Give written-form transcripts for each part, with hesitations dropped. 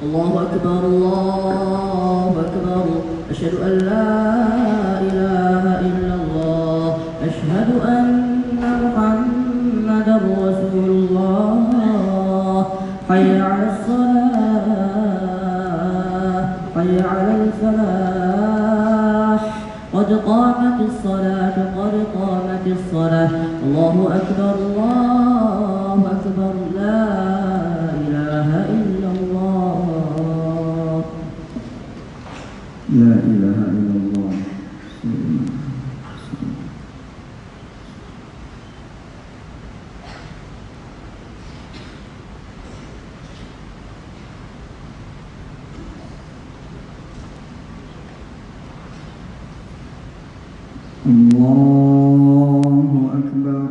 الله أكبر الله أكبر أشهد أن لا إله إلا الله أشهد أن محمدا رسول الله حي على الصلاة حي على الفلاح قد قامت الصلاة قد قامت الصلاة الله أكبر الله أكبر لا إله إلا الله لا إله إلا الله الله أكبر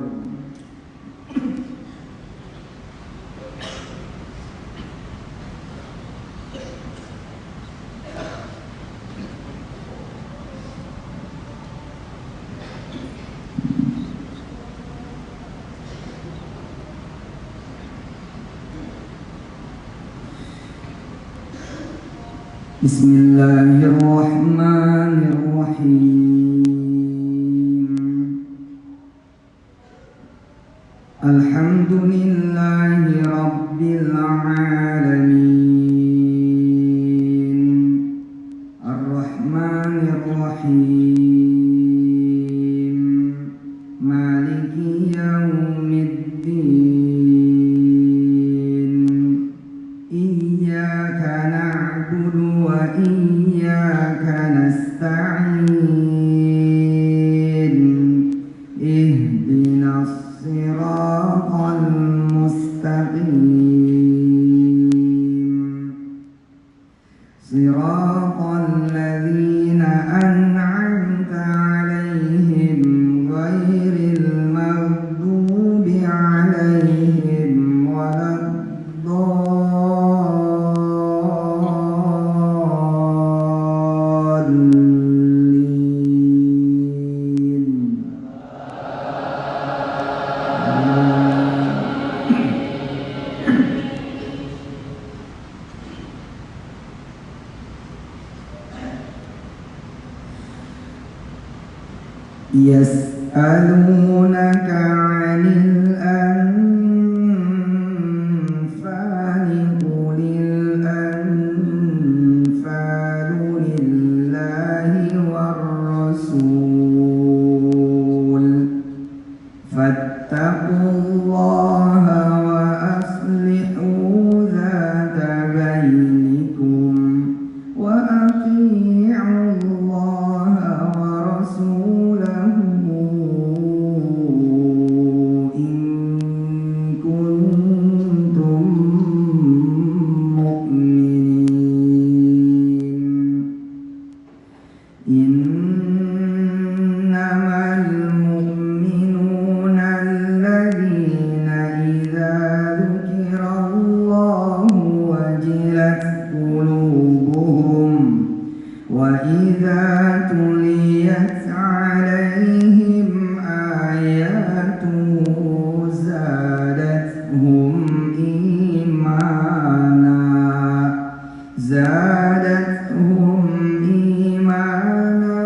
بسم الله الرحمن الرحيم الحمد لله رب العالمين الرحمن الرحيم مالك يوم الدين إياك نعبد وإياك نستعين اهدنا الصراط المستقيم صراط الذين أنعمت عليهم غير المغضوب عليهم ولا يسألونك عن الأنفال قل الأنفال لله والرسول فاتقوا الله وأصلحوا ذات بينكم وأطيعوا الله ورسوله إن كنتم مؤمنين إنما المؤمنون الذين إذا ذكر الله وجلت قلوبهم وإذا تليت عليهم آياته زادتهم إيمانا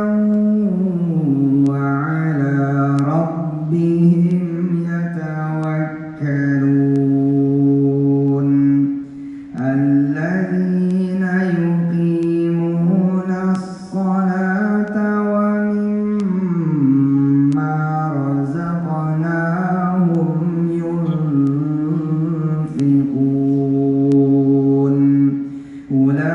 وعلى ربهم يتوكلون الذين يقيمون الصلاة ومما رزقناهم ينفقون أولئك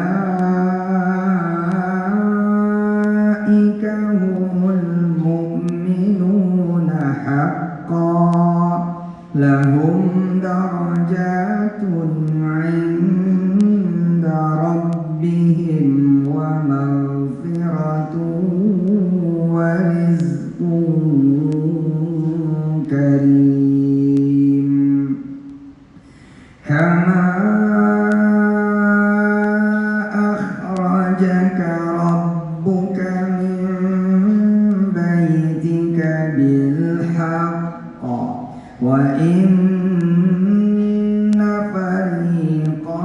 هم المؤمنون حقا لهم درجات عند ربهم ومغفرة ورزق كريم كما أخرجك ربك من بيتك بالحق وإن فريقا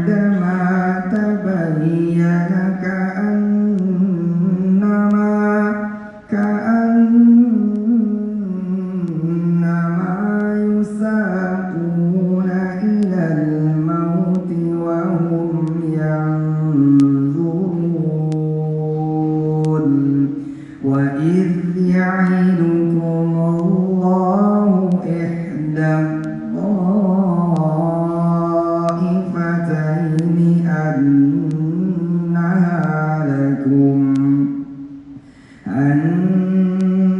بعدما تبين كأنما يساقون إلى الموت وهم ينظرون وإذ يعدكم الله إحدى الطائفتين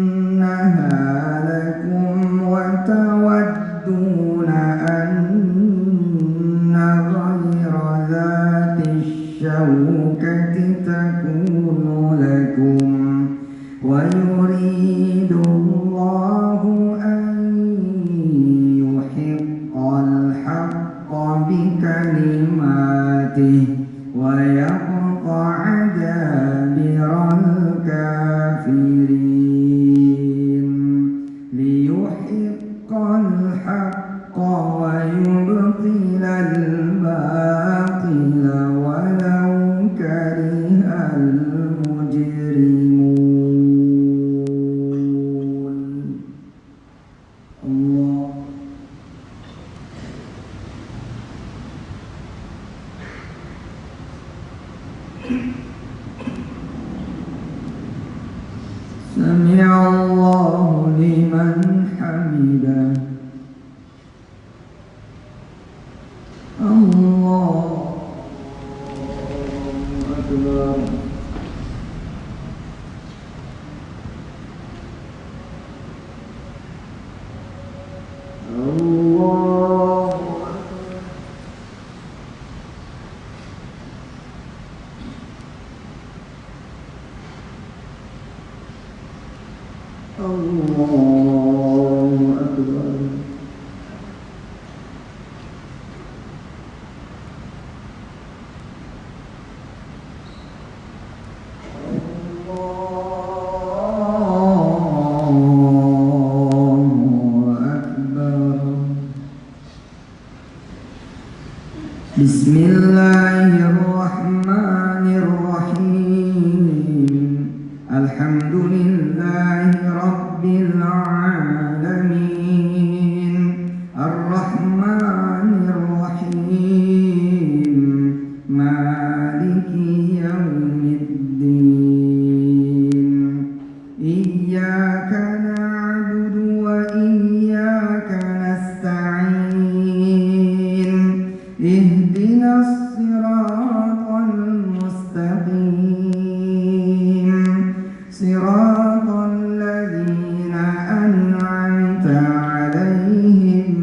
أنها لكم وتودون أن غير ذات الشوكة تكون لكم ويريد الله أن يحق الحق بكلماته ويقطع دابر الكافرين ليحق الحق ويبطل الباطل ولو كره المجرمون. الله سمع الله لمن حمده. الله أكبر. الله الله أكبر. بسم الله الرحمن الرحيم. الحمد لله رب العالمين الرحمن الرحيم مالك يوم الدين إياك نعبد وإياك نستعين اهدنا الصراط المستقيم صراط الذين أنعمت عليهم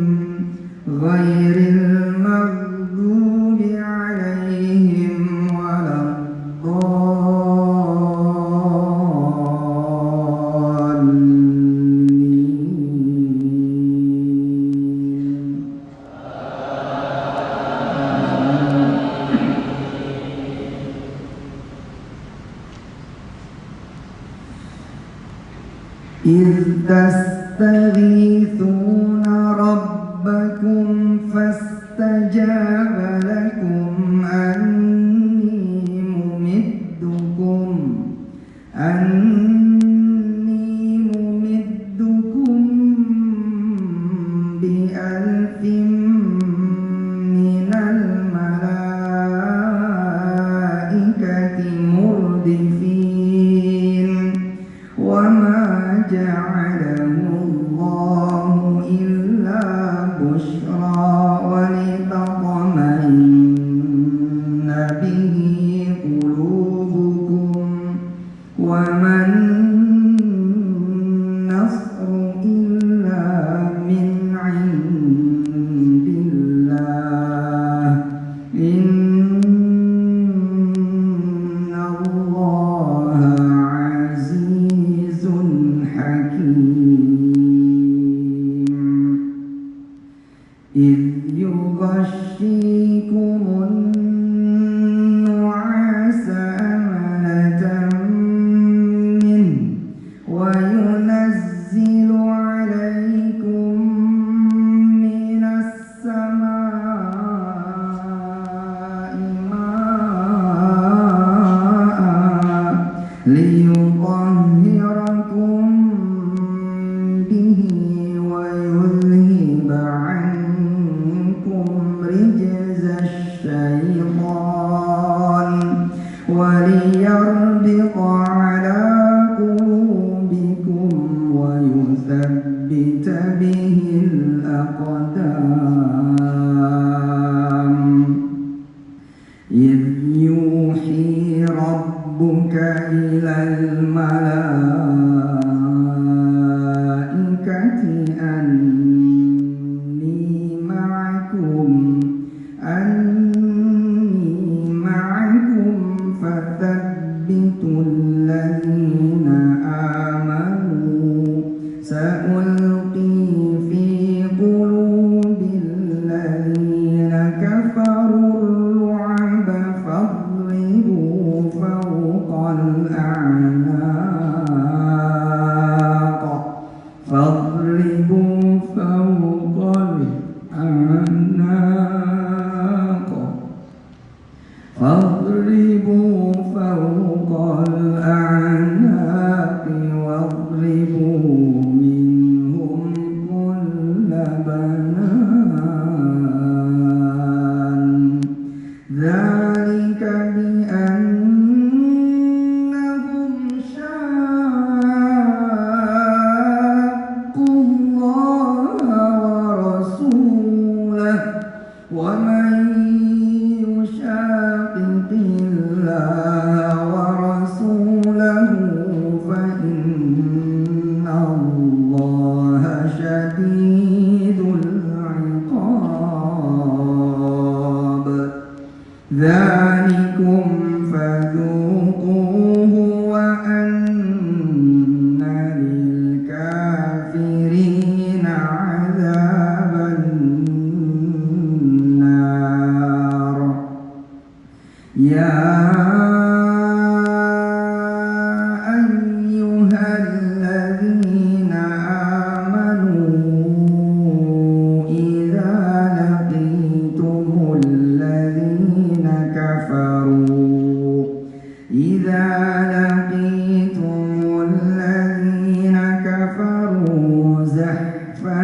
غير المغضوب عليهم ولا إذ تستغيثون ربكم فاستجاب لكم أني ممدكم بألف من الملائكة مردفين وما جعله الله إلا بشرى ولتطمئن ليطهركم به ويذهب عنكم رجز الشيطان وليربط على قلوبكم ويثبت به الأقدام إذ يوحي ربك إلى الملائكة أني معكم فثبتوا الذين آمنوا سألقي في قلوب الذين كفروا الرعب فاضربوا فوق الأعناق واضربوا منهم كل بنان ذلك بأنهم شاقوا الله ورسوله ومن يشاقق الله ورسوله فإن الله شديد العقاب ذلكم فذوقوه وأن للكافرين عذاب النار يا أيها الذين آمنوا إذا لقيتم الذين كفروا زحفا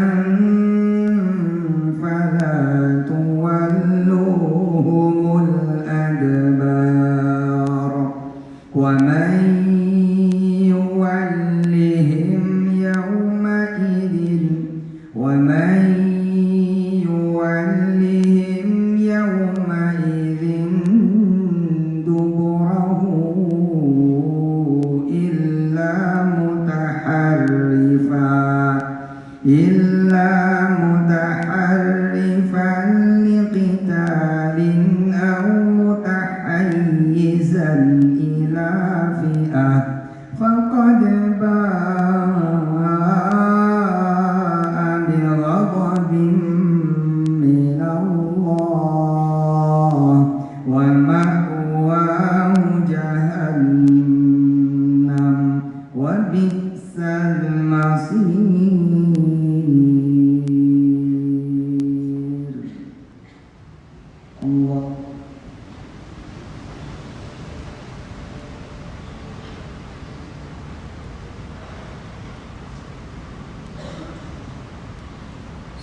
فلا تولوهم الأدبار ومن يولهم يومئذ دبره إلا متحرفا لقتال أو متحيزا إلى فئة فقد باء بغضب من الله ومأواه جهنم وبئس المصير الله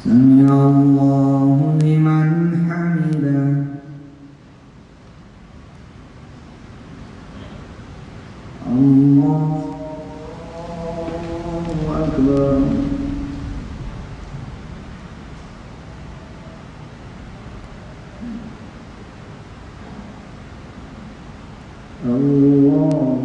سمع الله لمن حمده الله أكبر الله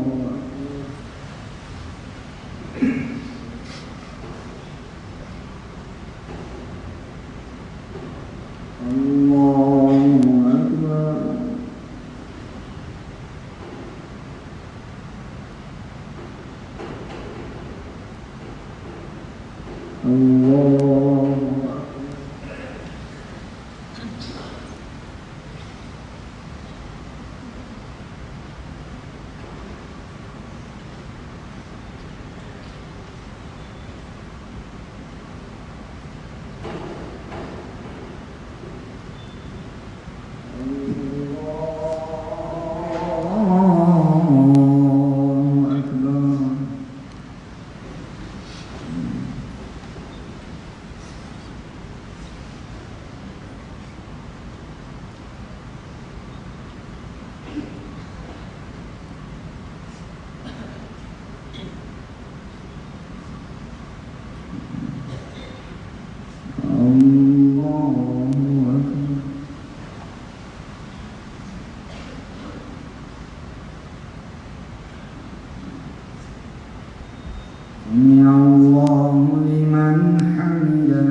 سمع الله لمن حمده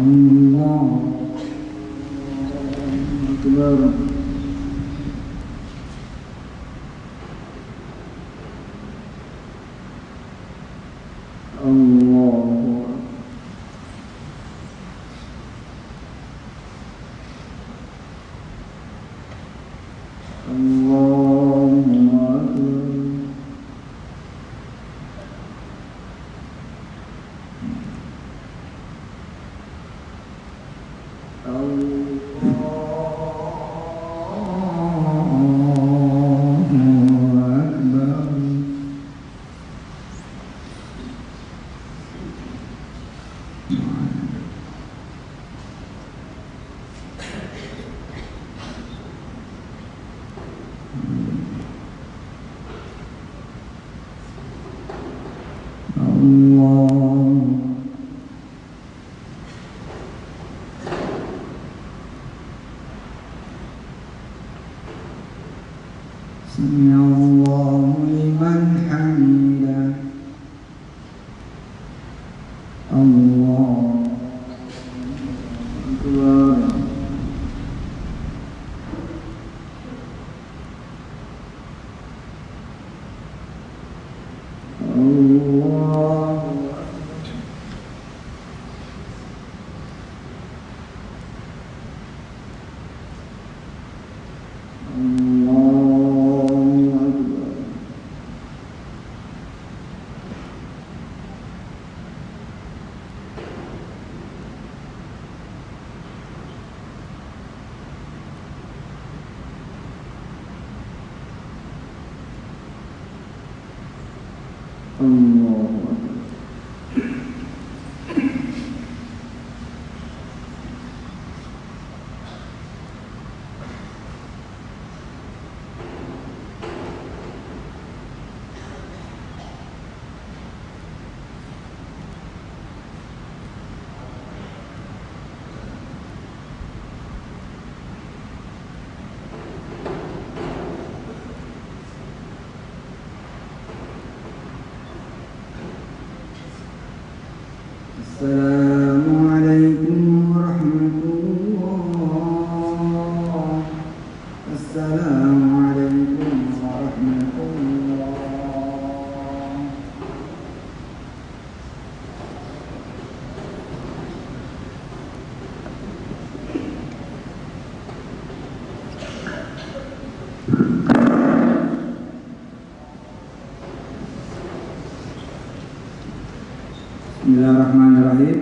الله أكبر سمع الله لمن حمده الله أكبر الله السلام عليكم ورحمة الله السلام عليكم ورحمة الله Bismillahirrahmanirrahim.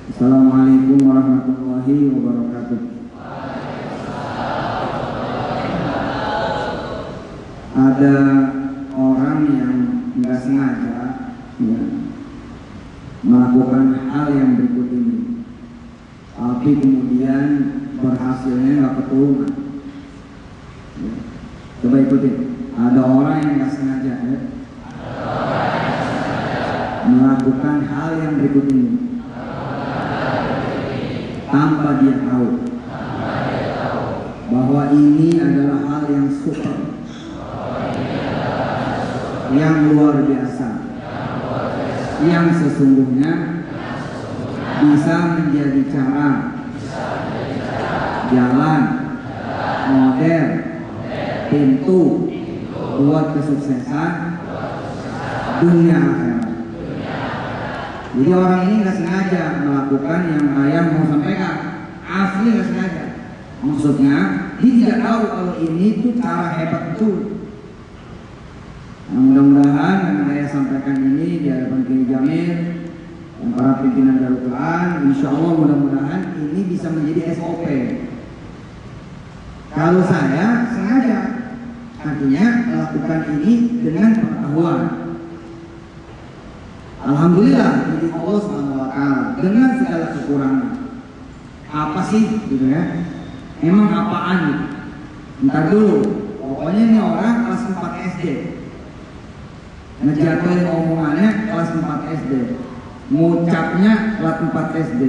Assalamualaikum warahmatullahi wabarakatuh. Ada orang yang nggak sengaja ya, melakukan hal yang berikut ini, tapi kemudian berhasilnya nggak keturunan. Ya. Coba ikutin. Ada orang yang nggak sengaja ya, melakukan hal yang berikut ini tanpa dia tahu bahwa ini adalah hal yang super, yang luar biasa, yang sesungguhnya bisa menjadi cara, jalan, model, pintu buat kesuksesan dunia akhirat. Jadi orang ini nggak sengaja melakukan yang ayah mau sampaikan, asli nggak sengaja. Maksudnya dia tidak tahu kalau ini tuh cara hebat betul. Nah, mudah-mudahan yang ayah sampaikan ini di hadapan Kiai Jamil dan para pimpinan Darul Quran, insya Allah mudah-mudahan ini bisa menjadi SOP. Kalau saya sengaja, artinya melakukan ini dengan pengetahuan. Alhamdulillah, jadi Allah SWT dengan segala kekurangan. Apa sih, gitu ya? Emang apaan nih? Ntar dulu, pokoknya ini orang kelas 4 SD. Ngejatuhin omongannya kelas 4 SD. Ngucapnya kelas 4 SD.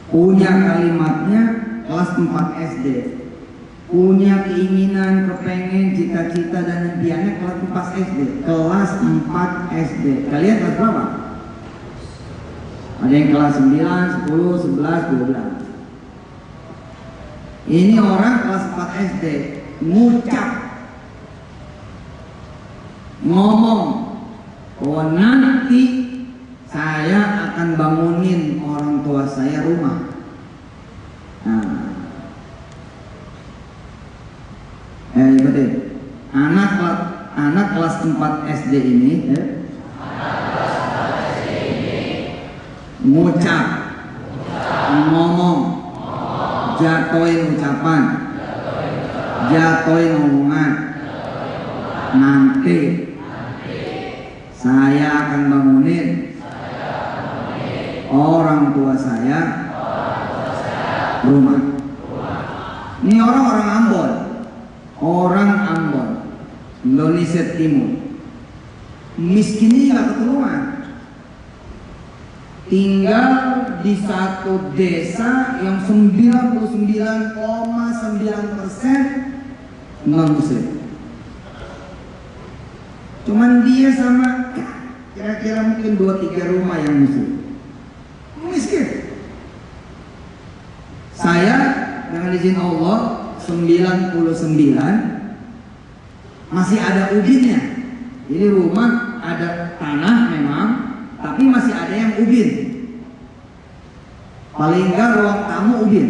Punya kalimatnya kelas 4 SD. punya keinginan, kepengen, cita-cita dan impiannya kelas 4 SD. Kelas 4 SD. Kalian kelas berapa? Ada yang kelas 9, 10, 11, 12. Ini orang kelas 4 SD ngucap, ngomong bahwa nanti saya akan bangunin orang tua saya rumah. Nah, ikutin. Anak kelas 4 SD ini ngucap, ngomong, jatuhin ucapan, jatuhin omongan. Nanti saya akan bangunin orang tua saya rumah. Ini orang Ambon, Indonesia Timur. Miskinnya nggak keturunan, tinggal di satu desa yang 99,9% non muslim. Cuman dia sama kira-kira mungkin 2-3 rumah yang muslim. Miskin. Saya dengan izin Allah 99 masih ada ubinnya. Jadi rumah ada tanah memang, tapi masih ada yang ubin. Paling enggak ruang tamu ubin,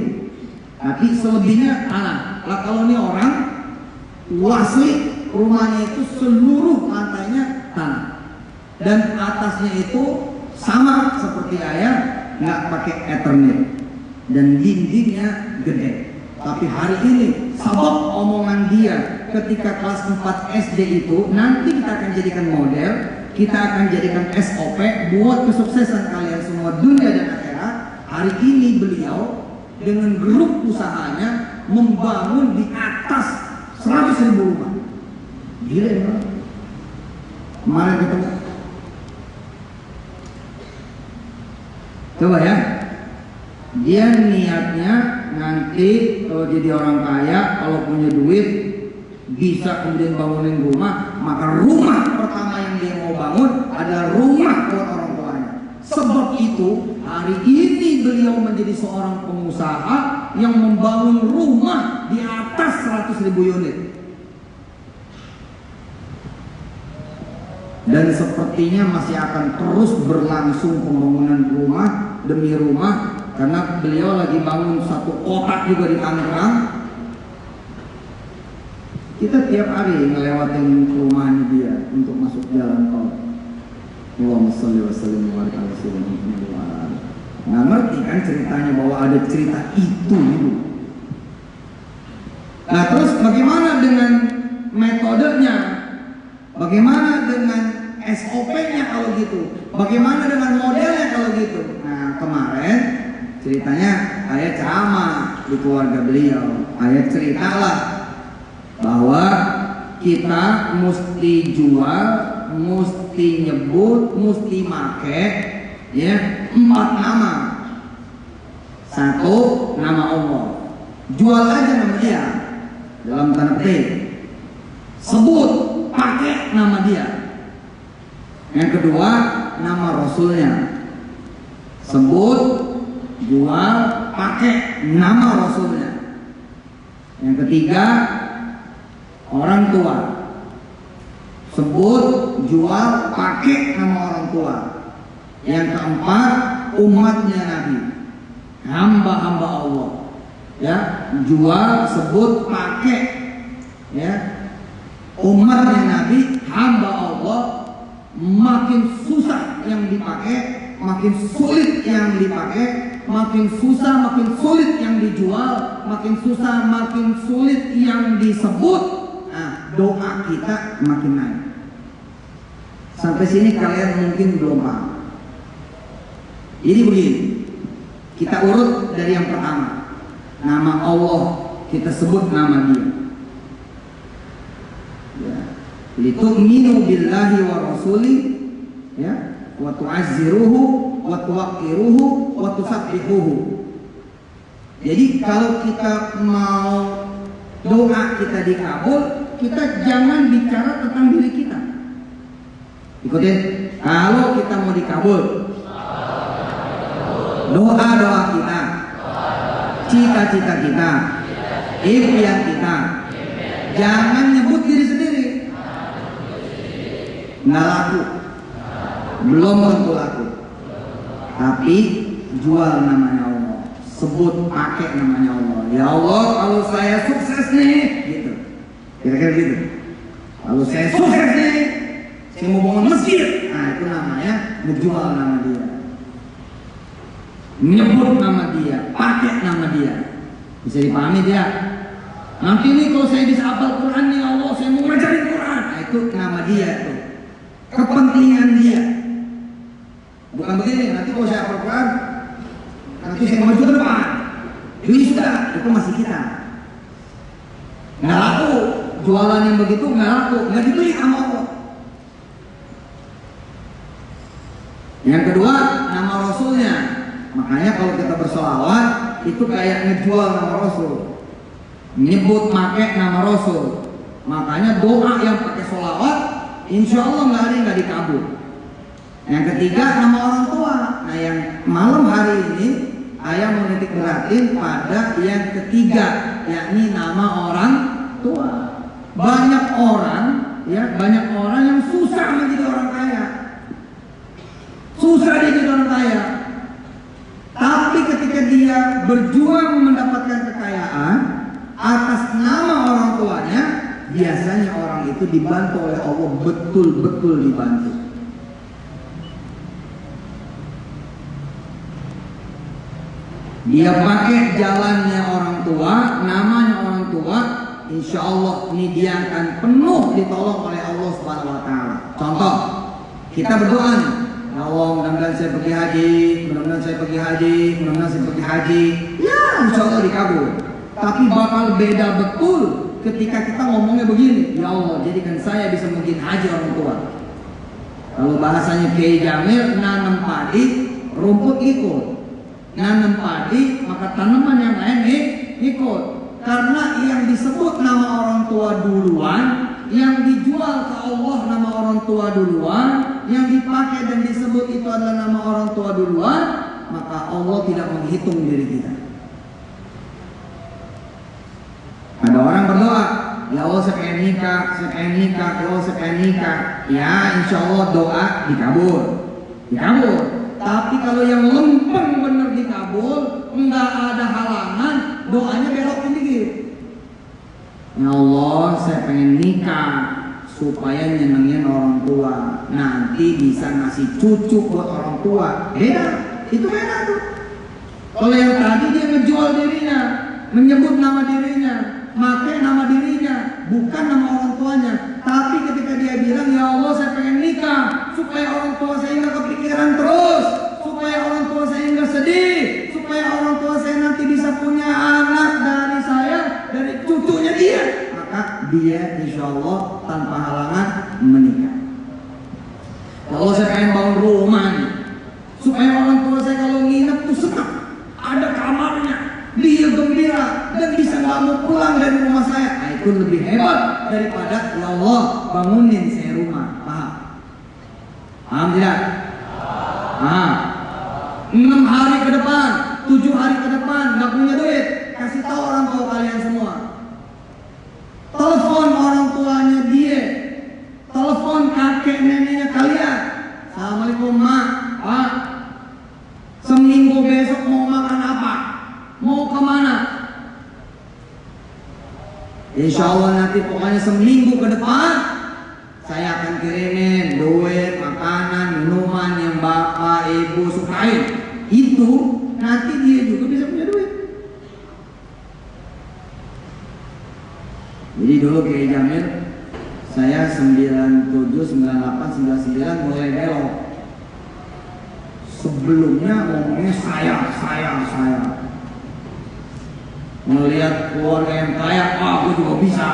tapi selebihnya tanah. Lah kalau ini orang asli rumahnya itu seluruh lantainya tanah dan atasnya itu sama seperti ayah, nggak pakai Ethernet dan dindingnya gede. Tapi hari ini sabab omongan dia ketika kelas 4 SD itu nanti kita akan jadikan model, kita akan jadikan SOP buat kesuksesan kalian semua dunia dan akhirat. Hari ini beliau dengan grup usahanya membangun di atas 100.000 rumah. Gila ya, kemarin ketemu. Coba ya, dia niatnya nanti kalau jadi orang kaya, kalau punya duit bisa kemudian bangunin rumah, maka rumah pertama yang dia mau bangun adalah rumah buat orang tuanya. Sebab itu hari ini beliau menjadi seorang pengusaha yang membangun rumah di atas 100.000 unit. Dan sepertinya masih akan terus berlangsung pembangunan rumah demi rumah, karena beliau lagi bangun satu kotak juga di Tangerang. Kita tiap hari ngelewatin rumahnya dia untuk masuk jalan tol. Allahumma sholli wa sallim wa barik ala sayyidina. Nggak ngerti kan ceritanya bahwa ada cerita itu gitu. Nah terus bagaimana dengan metodenya? Bagaimana dengan SOP-nya kalau gitu? Bagaimana dengan modelnya kalau gitu? Nah kemarin ceritanya ayah ceramah di keluarga beliau. Ayah ceritalah bahwa kita mesti jual, mesti nyebut, mesti make ya 4 nama. 1 nama Allah, jual aja nama dia dalam tanda petik, sebut pakai nama dia. Yang kedua nama Rasulnya, sebut, jual, pakai nama Rasulnya. Yang ketiga orang tua, sebut, jual, pakai nama orang tua. Yang keempat umatnya Nabi, hamba-hamba Allah, ya, jual, sebut, pakai, ya, umatnya Nabi, hamba Allah. Makin susah yang dipakai, makin sulit yang dipakai, makin susah, makin sulit yang dijual, makin susah, makin sulit yang disebut. Nah, doa kita makin naik. Sampai sini kalian mungkin belum paham. Jadi begini, kita urut dari yang pertama. Nama Allah, kita sebut nama dia. Ya. Litu'minu billahi wa rasuli, ya, wa tu'azziruhu wa tuwaqqiruhu wa tusabbihuhu. Jadi kalau kita mau doa kita dikabul, kita jangan bicara tentang diri kita. Ikutin, kalau kita mau dikabul, doa-doa kita, cita-cita kita, impian kita, jangan nyebut diri sendiri. Nggak laku, belum tentu laku. Tapi jual namanya Allah, sebut pakai namanya Allah. Ya Allah, kalau saya sukses nih, gitu. Kira-kira gitu. Kalau saya sukses nih, saya mau bangun masjid. Nah, itu namanya ngejual nama dia, nyebut nama dia, pakai nama dia. Bisa dipahami dia? Nanti nih kalau saya bisa hafal Quran nih, Allah, saya mau ngajarin Quran. Nah, itu nama dia tuh, kepentingan dia. Bukan begini, nanti kalau saya hafal Quran, nanti saya maju ke depan. Jadi sudah, itu masih kita. Nggak laku, jualan yang begitu nggak laku, nggak dibeli sama Allah. Yang kedua, nama Rasulnya. Makanya kalau kita bersolawat, itu kayak ngejual nama Rasul, nyebut pakai nama Rasul. Makanya doa yang pakai solawat, insya Allah nggak ada yang nggak dikabul. Yang ketiga, nama orang tua. Nah, yang malam hari ini ayah mau nitik beratin pada yang ketiga, yakni nama orang tua. Banyak orang yang susah menjadi orang kaya, susah dia jadi orang kaya. Tapi ketika dia berjuang mendapatkan kekayaan atas nama orang tuanya, biasanya orang itu dibantu oleh Allah, betul-betul dibantu. Dia pakai jalannya orang tua, namanya orang tua, insya Allah ini dia akan penuh ditolong oleh Allah Subhanahu Wa Taala. Contoh, kita berdoa nih, ya Allah, mudah-mudahan saya pergi haji, mudah-mudahan saya pergi haji, mudah-mudahan saya pergi haji. Ya, insya Allah dikabul. Tapi bakal beda betul ketika kita ngomongnya begini, ya Allah, jadikan saya bisa mungkin haji orang tua. Kalau bahasanya Kiai Jamil, nanam padi, rumput ikut. Nanam padi, maka tanaman yang lain ikut. Karena yang disebut nama orang tua duluan, yang dijual ke Allah nama orang tua duluan, yang dipakai dan disebut itu adalah nama orang tua duluan, maka Allah tidak menghitung diri kita. Ada orang berdoa, ya Allah saya pengen nikah, saya pengen nikah, ya Allah saya pengen nikah. Ya insya Allah doa dikabul. Tapi kalau yang lempeng bener dikabul, enggak ada halangan, doanya belokin dikit. Ya Allah, saya pengen nikah supaya nyenengin orang tua, nanti bisa ngasih cucu buat orang tua. Beda, itu beda tuh. Kalau yang tadi dia ngejual dirinya, menyebut nama dirinya, pakai nama dirinya, bukan nama orang tuanya. Tapi ketika dia bilang, ya Allah saya pengen nikah supaya orang tua saya nggak kepikiran terus, supaya orang tua saya nggak sedih, supaya orang tua saya nanti bisa punya anak dari saya, dari cucunya dia, maka dia insya Allah tanpa halangan menikah. Kalau saya pengen bangun rumah nih, supaya orang tua saya kalau nginep tuh senang, ada kamarnya, dia gembira dan bisa nggak mau pulang dari rumah saya. Nah, itu lebih hebat daripada ya Allah bangunin saya rumah. Paham tidak? 6 hari ke depan, 7 hari ke depan nggak punya duit, kasih tahu orang tua kalian semua. Telepon orang tuanya dia, telepon kakek neneknya kalian. Assalamualaikum mak, pak. Seminggu besok mau makan apa? Mau kemana? Insya Allah nanti pokoknya seminggu ke depan saya akan kirimin duit, makanan, minuman yang bapak, ibu sukain. Itu nanti dia juga bisa punya duit. Jadi dulu Kiai Jamil, saya 97, 98, 99 mulai belok. Sebelumnya ngomongnya saya. Melihat keluarga yang kaya, gue juga bisa.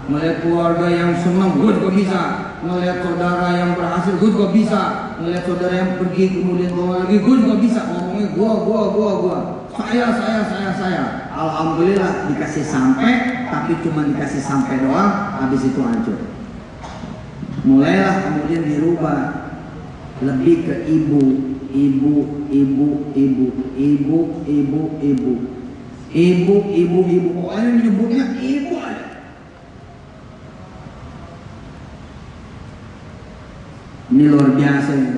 Melihat keluarga yang senang, gue juga bisa. Melihat saudara yang berhasil, gue juga bisa. Melihat saudara yang pergi kemudian bawa lagi, gue juga bisa. Ngomongnya gue. saya. Alhamdulillah dikasih sampai, tapi cuma dikasih sampai doang, habis itu hancur. Mulailah kemudian dirubah lebih ke ibu. Pokoknya menyebutnya ibu aja. Ini luar biasa ya.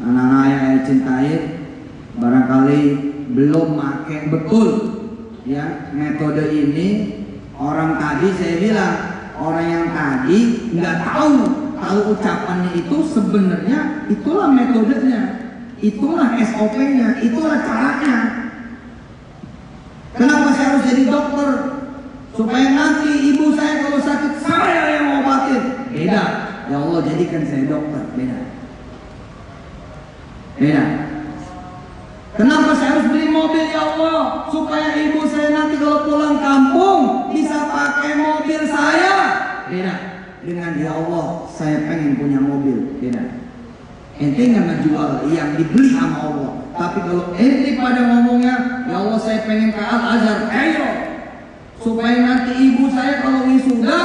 Anak-anak yang saya cintai, barangkali belum pakai betul ya metode ini. Orang tadi saya bilang, orang yang tadi nggak tahu kalau ucapannya itu sebenarnya itulah metodenya, itulah SOP-nya, itulah caranya. Kenapa saya harus jadi dokter? Supaya nanti ibu saya kalau sakit saya yang ngobatin. Beda. Ya Allah, jadikan saya dokter. Beda. Kenapa saya harus beli mobil ya Allah? Supaya ibu saya nanti kalau pulang kampung bisa pakai mobil saya. Beda. Dengan ya Allah, saya pengen punya mobil. Beda. Ente nggak ngejual yang dibeli sama Allah. Tapi kalau ente pada ngomongnya, ya Allah saya pengen ke Al-Azhar, ayo. Supaya nanti ibu saya kalau wisuda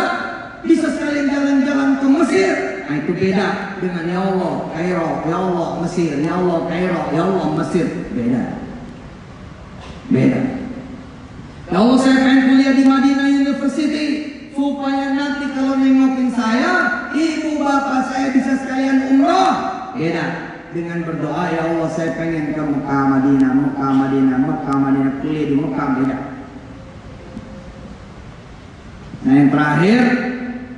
bisa sekalian jalan-jalan ke Mesir. Nah itu beda dengan ya Allah, Kairo, ya Allah Mesir, ya Allah Kairo, ya Allah Mesir. Beda. Ya Allah saya pengen kuliah di Madinah University. Supaya nanti kalau nengokin saya, ibu bapak saya bisa sekalian umroh. Beda dengan berdoa ya Allah saya pengen ke Mekah Madinah kuliah di Mekah. Beda. Nah yang terakhir,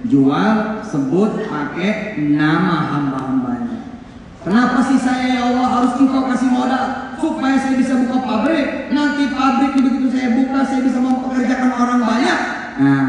jual sebut pakai nama hamba-hambanya. Kenapa sih saya ya Allah harus engkau kasih modal supaya saya bisa buka pabrik, nanti pabrik begitu saya buka saya bisa mempekerjakan orang banyak. Nah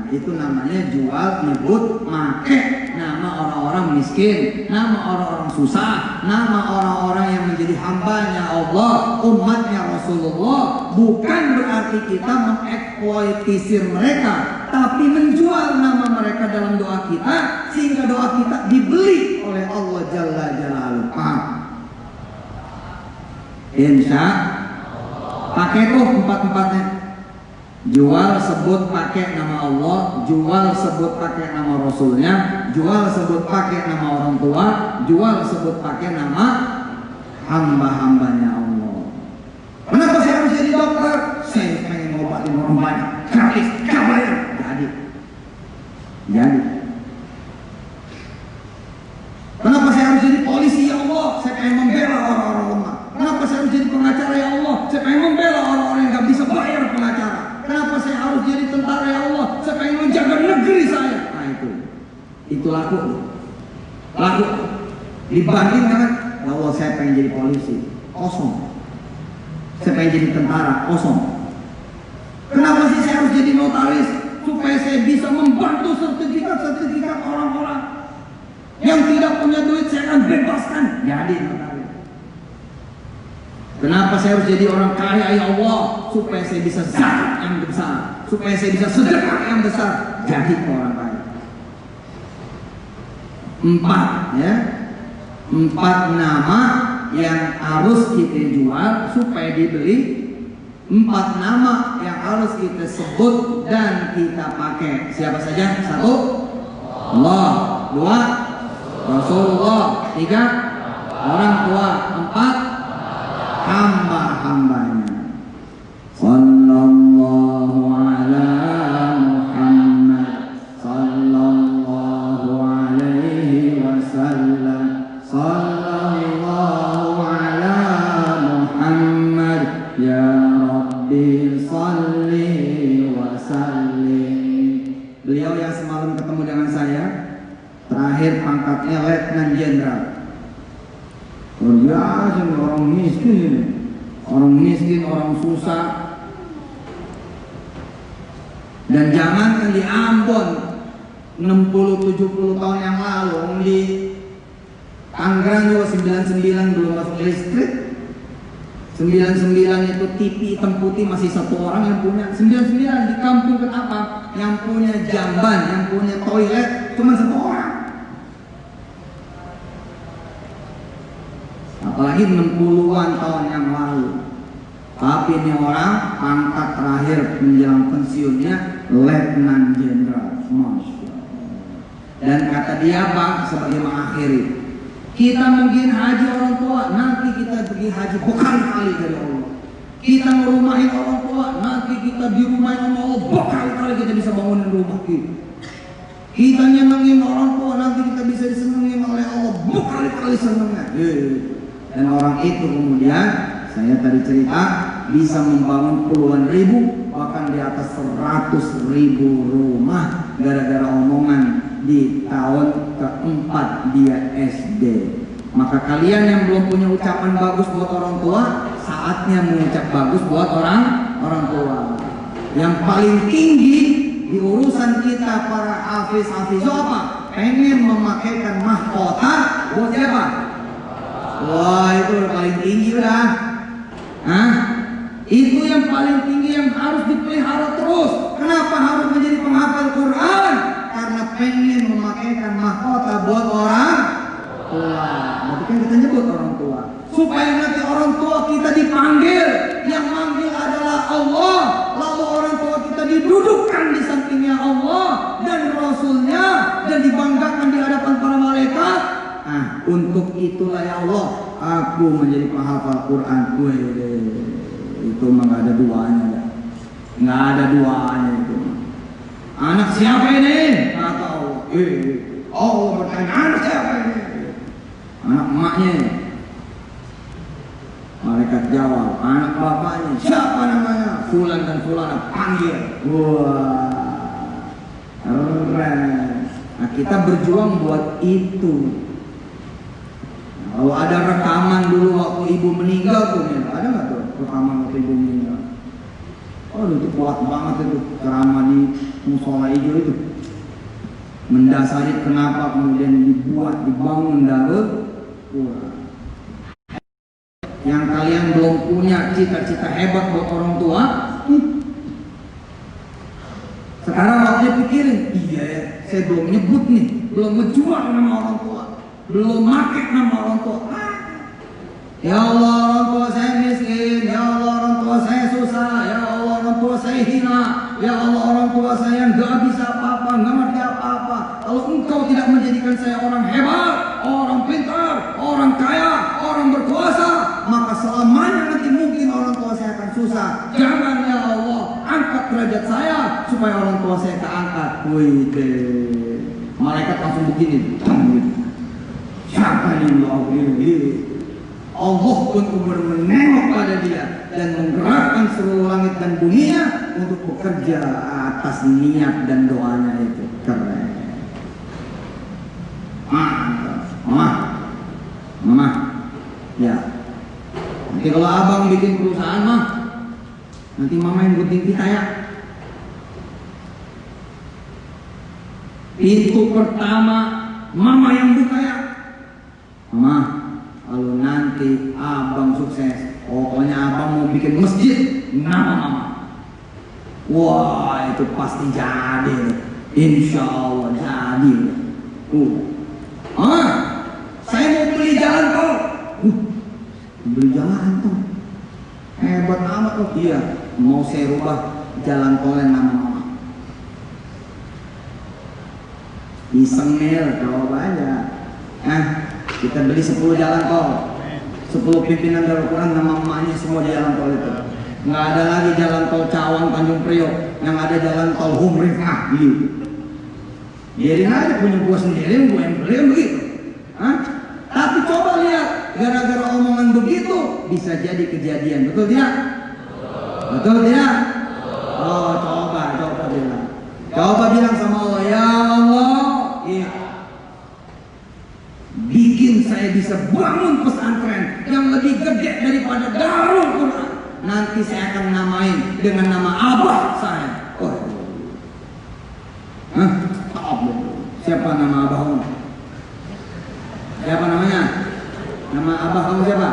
itu namanya jual nyebut make nama orang-orang miskin, nama orang-orang susah, nama orang-orang yang menjadi hambanya Allah, umatnya Rasulullah. Bukan berarti kita mengeksploitisir mereka, tapi menjual nama mereka dalam doa kita sehingga doa kita dibeli oleh Allah Jalla Jalaluhu. Insya pakai tuh empat-empatnya. Jual sebut pakai nama Allah, jual sebut pakai nama Rasulnya, jual sebut pakai nama orang tua, jual sebut pakai nama hamba-hambanya Allah. Kenapa saya harus jadi dokter? Saya pengen ngobatin orang banyak, gratis, gak bayar. Jadi. Kenapa saya harus jadi polisi ya Allah? Saya pengen membela orang-orang lemah. Kenapa saya harus jadi pengacara ya Allah? Saya pengen membela orang-orang yang gak bisa bayar pengacara. Kenapa saya harus jadi tentara ya Allah? Saya pengen menjaga negeri saya. Nah itu laku. Dibandingkan ya Allah saya pengen jadi polisi, kosong. Saya pengen jadi tentara, kosong. Kenapa sih saya harus jadi notaris? Supaya saya bisa membantu sertifikat orang-orang yang tidak punya duit, saya akan bebaskan. Jadi notaris. Kenapa saya harus jadi orang kaya ya Allah? Supaya saya bisa zakat yang besar, supaya saya bisa sedekah yang besar. Jadi orang kaya. 4 nama yang harus kita jual supaya dibeli. 4 nama yang harus kita sebut dan kita pakai. Siapa saja? 1, Allah. 2, Rasulullah. 3, orang tua. 4, hamba-hambanya. Sallallahu ala Muhammad sallallahu alaihi wasallam. Sallallahu ala Muhammad ya Rabbi salli wa sallim. Beliau yang semalam ketemu dengan saya, terakhir pangkatnya Letnan Jenderal. Biasa orang miskin, orang susah. Dan jangankan di Ambon 60-70 tahun yang lalu, di Tangerang juga 99 belum masuk listrik. 99 itu TV hitam putih masih 1 orang yang punya. 99 di kampung kenapa? Yang punya jamban, yang punya toilet cuma 1 orang. Apalagi 60-an tahun yang lalu. Tapi ini orang pangkat terakhir menjelang pensiunnya Letnan Jenderal. Masya Allah. Dan kata dia Bang sebagai mengakhiri, kita mungkin haji orang tua, nanti kita pergi haji berkali-kali dari Allah. Kita ngerumahin orang tua, nanti kita dirumahin sama Allah berkali-kali kita bisa bangunin rumah kita. Kita nyenengin orang tua, nanti kita bisa disenengin oleh Allah berkali-kali senengnya. Dan orang itu kemudian saya tadi cerita bisa membangun puluhan ribu, bahkan di atas 100.000 rumah gara-gara omongan di tahun keempat dia SD. Maka kalian yang belum punya ucapan bagus buat orang tua, saatnya mengucap bagus buat orang tua. Yang paling tinggi di urusan kita para hafiz-hafiz apa? Pengen memakaikan mahkota buat siapa? Wah, itu yang paling tinggi udah. Hah? Itu yang paling tinggi yang harus dipelihara terus. Kenapa harus menjadi penghafal Quran? Karena pengen memakaikan mahkota buat orang tua. Berarti kan kita nyebut orang tua. Supaya nanti orang tua kita dipanggil, yang manggil adalah Allah. Lalu orang tua kita didudukkan di sampingnya Allah dan Rasulnya dan dibanggakan di hadapan para malaikat. Untuk itulah ya Allah, aku menjadi penghafal Quran. Itu mah nggak ada duanya, nggak ada duanya itu. Anak siapa ini? Nggak tahu. Allah bertanya, anak siapa ini? Anak emaknya. Malaikat jawab, anak bapaknya. Siapa namanya? Fulan dan Fulana. Panggil. Wah, keren. Nah, kita berjuang buat itu. Kalau ada rekaman dulu waktu ibu meninggal tuh, ada nggak tuh rekaman waktu ibu meninggal? Oh itu kuat banget itu ceramah di musola hijau itu, mendasari kenapa kemudian dibangun Darul Quran. Yang kalian belum punya cita-cita hebat buat orang tua, sekarang waktu pikirin, iya ya, saya belum nyebut nih, belum ngejual nama orang tua, belum pakai nama orang tua. Ya Allah, orang tua saya miskin. Ya Allah, orang tua saya susah. Ya Allah, orang tua saya hina. Ya Allah, orang tua saya nggak bisa apa-apa, nggak ngerti apa-apa. Kalau Engkau tidak menjadikan saya orang hebat, orang pintar, orang kaya, orang berkuasa, maka selamanya nanti mungkin orang tua saya akan susah. Jangan ya Allah, angkat derajat saya supaya orang tua saya keangkat. Wih deh, malaikat langsung begini. Siapa yang mau ini? Allah pun menengok pada dia dan menggerakkan seluruh langit dan dunia untuk bekerja atas niat dan doanya itu. Keren. Mama, ya. Nanti kalau abang bikin perusahaan mah, nanti mama yang gunting kita ya. Pintu pertama mama yang buka ya. Mama, kalau nanti abang sukses, pokoknya abang mau bikin masjid nama mama. Wah, itu pasti jadi. Insya Allah jadi. Saya mau beli jalan tol. Beli jalan tol. Hebat amat loh. Iya, mau saya rubah jalan tolnya nama mama. Iseng Nil, coba aja. Kita beli 10 jalan tol, 10 pimpinan Darul Quran nama emaknya semua di jalan tol itu. Nggak ada lagi jalan tol Cawang Tanjung Priok, yang ada jalan tol Humrifah gitu. Biarin aja punya gua sendiri, gua yang beli begitu. Tapi coba lihat, gara-gara omongan begitu bisa jadi kejadian, betul tidak? Betul tidak? Oh, coba bilang. Coba bilang sama Allah, ya Allah, bikin saya bisa bangun pesantren yang lebih gede daripada Darul Quran. Nanti saya akan namain dengan nama abah saya. Siapa nama abahmu? Siapa namanya? Nama abah kamu siapa?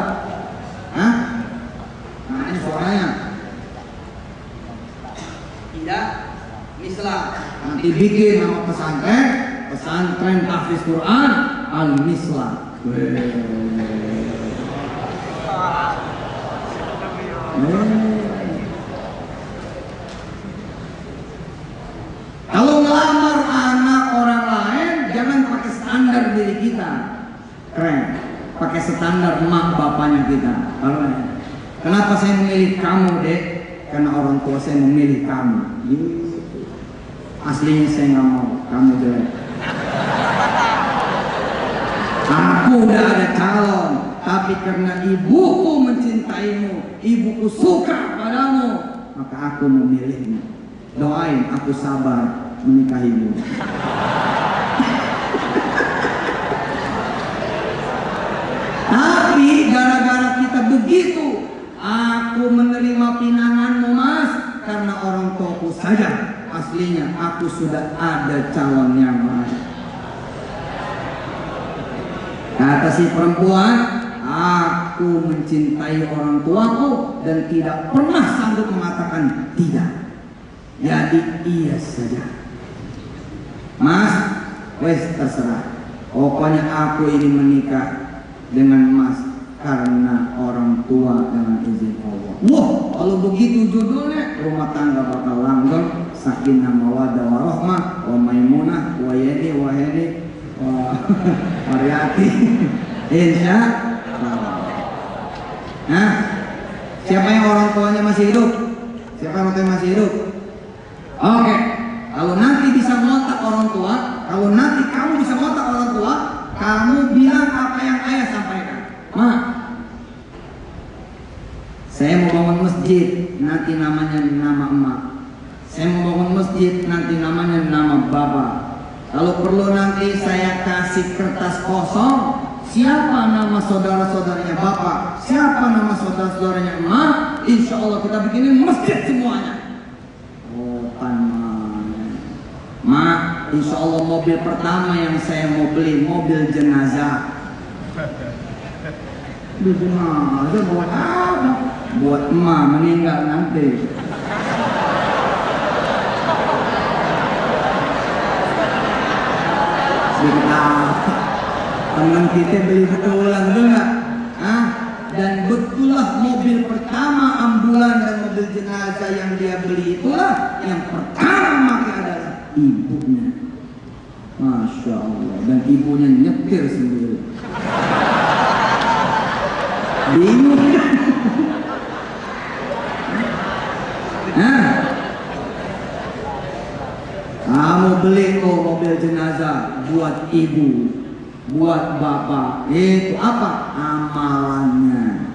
Nah ini suaranya. Tidak Islam. Nanti bikin nama pesantren, pesantren tahfiz Quran Al-Mislah. Kalau ngelamar anak orang lain, jangan pakai standar diri kita. Keren, pakai standar emak bapaknya kita. Kenapa saya memilih kamu, Dek? Karena orang tua saya memilih kamu. Aslinya saya nggak mau, kamu jelek. Aku udah ada calon, tapi karena ibuku mencintaimu, ibuku suka padamu, maka aku memilihmu. Doain aku sabar menikahimu. Tapi gara-gara kita begitu, aku menerima pinanganmu, Mas, karena orang tuaku saja. Aslinya aku sudah ada calon yang lain. Kata si perempuan, aku mencintai orang tuaku dan tidak pernah sanggup mengatakan tidak. Jadi iya saja. Mas, wes terserah. Pokoknya aku ingin menikah dengan Mas karena orang tua dengan izin Allah. Wah, kalau begitu judulnya rumah tangga bakal langgeng, sakinah mawaddah warahmah, wa maimunah, wa yeni wa heni, wa Mariati. Insya Allah. Nah, siapa yang orang tuanya masih hidup? Siapa yang orang tuanya masih hidup? Oke, kalau nanti bisa ngontak orang tua, kalau nanti kamu bisa ngontak orang tua, kamu bilang apa yang ayah sampaikan. Ma, saya mau bangun masjid, nanti namanya nama emak. Saya mau bangun masjid, nanti namanya nama bapak. Kalau perlu nanti saya kasih kertas kosong, siapa nama saudara-saudaranya bapak, siapa nama saudara-saudaranya emak, insya Allah kita bikinin masjid semuanya. Ma, insya Allah mobil pertama yang saya mau beli mobil jenazah. Jenazah buat apa? Buat emak meninggal nanti. Teman kita beli betulan tuh nggak? Dan betullah mobil pertama ambulan dan mobil jenazah yang dia beli itulah yang pertama adalah ibunya. Masya Allah. Dan ibunya nyetir sendiri. Bingung. Kamu beli mobil jenazah buat ibu, buat bapak. Itu apa? Amalannya.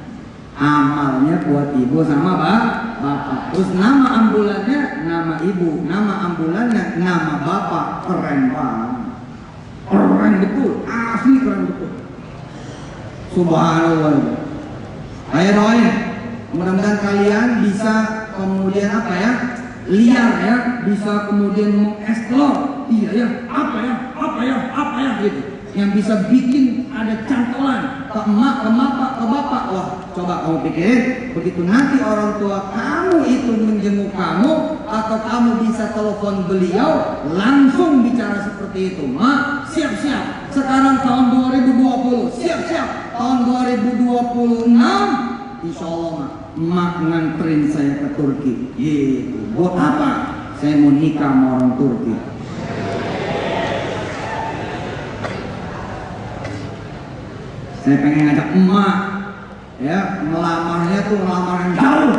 Amalnya buat ibu sama bapak. Terus nama ambulannya nama ibu, nama ambulannya nama bapak. Keren banget. Keren betul, asli keren betul. Subhanallah. Ayo doain, mudah-mudahan kalian bisa kemudian apa ya, liar ya, bisa kemudian mengeksplor. Iya ya, apa ya gitu. Yang bisa bikin ada cantolan ke emak, ke bapak, ke bapak. Wah, coba kamu pikirin, begitu nanti orang tua kamu itu menjenguk kamu, atau kamu bisa telepon beliau, langsung bicara seperti itu. Mak, siap-siap. Sekarang tahun 2020, siap-siap. Tahun 2026, insya Allah mak nganterin saya ke Turki. Gitu. Buat apa? Saya mau nikah sama orang Turki. Saya pengen ngajak emak, ya, ngelamarnya tuh ngelamar yang jauh,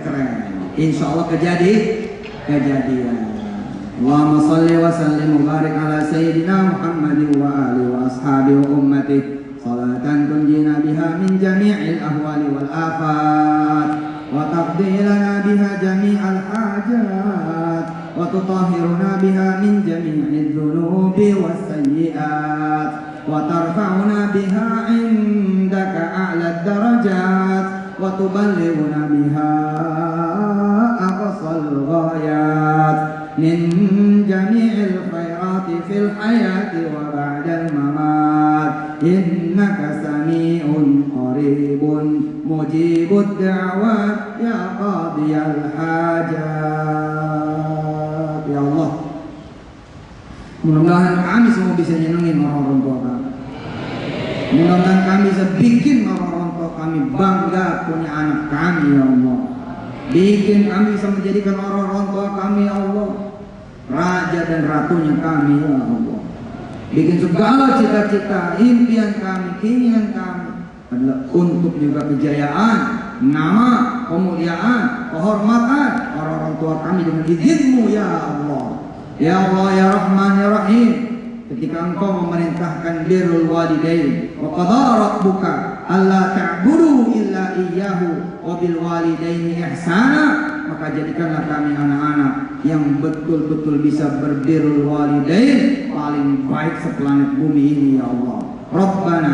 keren. Insya Allah kejadian. Allahumma salli wa sallim wa barik ala sayyidina Muhammadin wa alihi wa ashabihi wa ummatihi salatan tunjina biha min jami'il ahwali wal afat wa taqdi lana biha jami'al hajat wa tutahhiruna biha min jami'id dhunubi was sayyi'at wa tarfa'una biha indaka a'la darajat wa tuballighuna biha aqsal ghayat min jami'il khairati fil hayati wa ba'dal mamat innaka sami'un qaribun mujibud da'wat ya qadiyal hajat. Ya Allah, mudah-mudahan kami semua bisa nyenengin orang-orang tua kami. Mudah-mudahan kami bisa bikin orang-orang tua kami bangga punya anak kami ya Allah. Bikin kami bisa menjadikan orang tua kami ya Allah raja dan ratunya kami ya Allah. Bikin segala cita-cita, impian kami, keinginan kami adalah untuk juga kejayaan, nama, kemuliaan, kehormatan orang tua kami dengan izin-Mu ya Allah. Ya Allah ya Rahman ya Rahim. Ketika Engkau memerintahkan birrul walidain, wa qadara rabbuka alla ta'budu illa iyyahu wa bil walidaini ihsana, maka jadikanlah kami anak-anak yang betul-betul bisa berbirrul walidain paling baik seplanet bumi ini ya Allah. Rabbana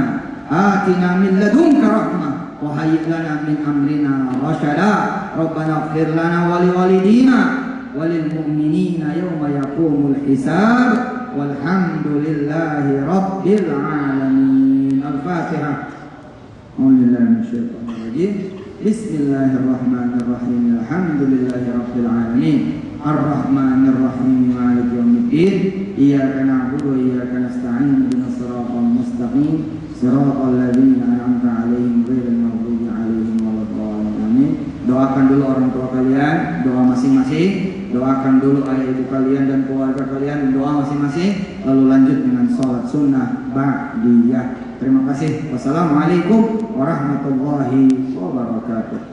atina min ladunka rahmah wa hayyi lana min amrina rasyada. Rabbana ighfir lana wa liwalidina walil mu'minina yawma yaqumul hisab. Walhamdulillahi rabbil alamin. Al-Fatihah. Bismillahirrahmanirrahim. Alhamdulillahi rabbil alamin. Ar-Rahmanir Rahim. Maliki yaumiddin. Iyyaka na'budu wa iyyaka nasta'in. Ihdinas siratal mustaqim. Siratal ladzina an'amta 'alaihim ghairil maghdubi 'alaihim waladdallin. Amin. Doakan dulu orang tua kalian, doa masing-masing. Doakan dulu ayah ibu kalian dan keluarga kalian, doa masing-masing. Lalu lanjut dengan sholat sunnah ba'diyah. Terima kasih. Wassalamualaikum warahmatullahi wabarakatuh.